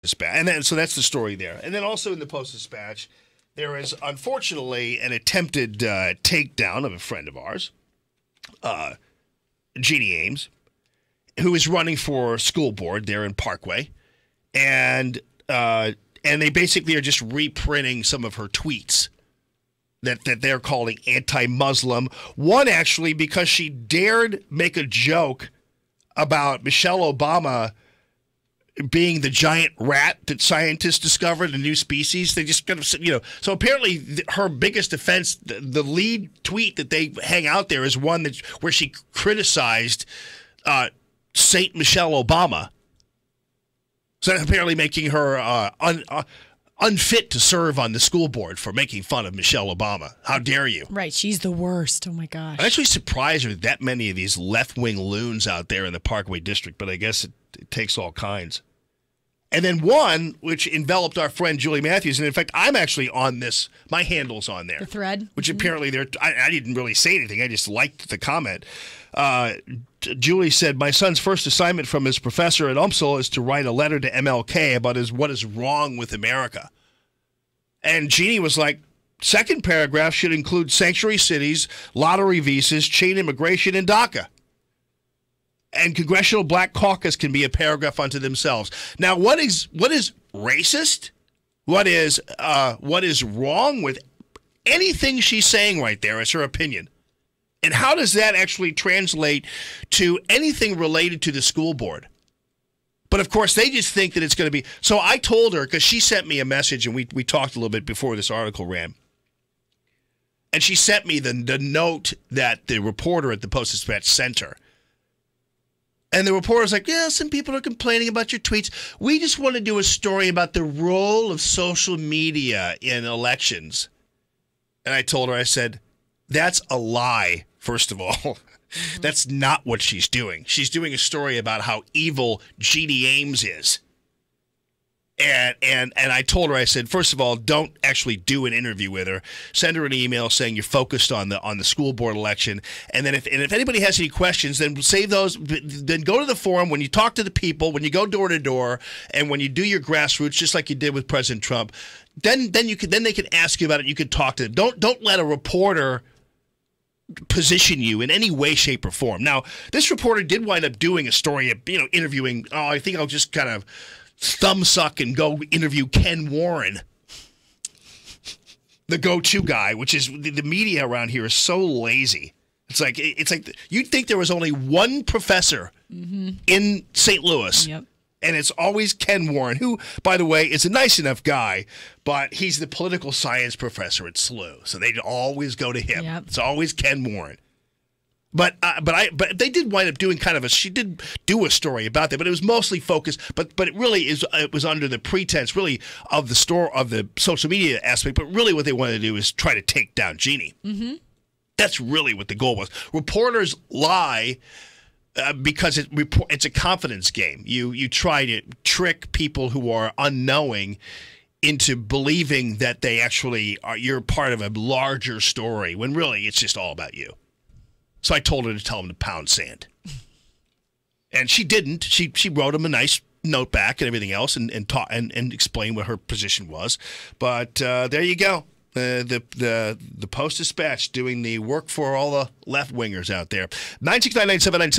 Post-Dispatch. And then, so that's the story there. And then also in the Post-Dispatch, there is, unfortunately, an attempted takedown of a friend of ours, Jeanie Ames, who is running for school board there in Parkway. And they basically are just reprinting some of her tweets that they're calling anti-Muslim. One, actually, because she dared make a joke about Michelle Obama being the giant rat that scientists discovered, a new species. They just kind of, so apparently her biggest offense, the lead tweet that they hang out there is one where she criticized Saint Michelle Obama. So apparently making her unfit to serve on the school board for making fun of Michelle Obama. How dare you? Right, she's the worst. Oh, my gosh. I'm actually surprised there are that many of these left-wing loons out there in the Parkway District, but I guess it takes all kinds. And then one, which enveloped our friend Julie Matthews, and in fact, I'm actually on this. My handle's on there. The thread? Which apparently I didn't really say anything. I just liked the comment. Julie said, my son's first assignment from his professor at UMSL is to write a letter to MLK about what is wrong with America. And Jeanie was like, second paragraph should include sanctuary cities, lottery visas, chain immigration, and DACA. And Congressional Black Caucus can be a paragraph unto themselves. Now, what is racist? What is wrong with anything she's saying right there is her opinion. And how does that actually translate to anything related to the school board? But, of course, they just think that it's going to be. So I told her, because she sent me a message, and we talked a little bit before this article ran. And she sent me the note that the reporter at the Post-Dispatch sent her. And the reporter's like, yeah, some people are complaining about your tweets. We just want to do a story about the role of social media in elections. And I told her, I said, that's a lie, first of all. That's not what she's doing. She's doing a story about how evil Jeanie Ames is. And I told her, I said, first of all, don't actually do an interview with her. Send her an email saying you're focused on the school board election. And then if anybody has any questions, then save those. Then go to the forum when you talk to the people, when you go door to door, and when you do your grassroots, just like you did with President Trump. Then they can ask you about it. You can talk to them. Don't let a reporter position you in any way, shape, or form. Now, this reporter did wind up doing a story of interviewing. Oh, I think I'll just kind of thumbsuck and go interview Ken Warren, the go-to guy, which is the media around here is so lazy. It's like you'd think there was only one professor in St. Louis, and it's always Ken Warren, who, by the way, is a nice enough guy, but he's the political science professor at SLU, so they'd always go to him. It's always Ken Warren. But they did wind up doing she did do a story about that, but it was mostly focused. But it really it was under the pretense really of the social media aspect. But really, what they wanted to do is try to take down Jeanie. That's really what the goal was. Reporters lie because it's a confidence game. You try to trick people who are unknowing into believing that they actually you're part of a larger story when really it's just all about you. So I told her to tell him to pound sand. And she didn't. She wrote him a nice note back and everything else and explained what her position was. But there you go. The Post-Dispatch doing the work for all the left-wingers out there. 9699797.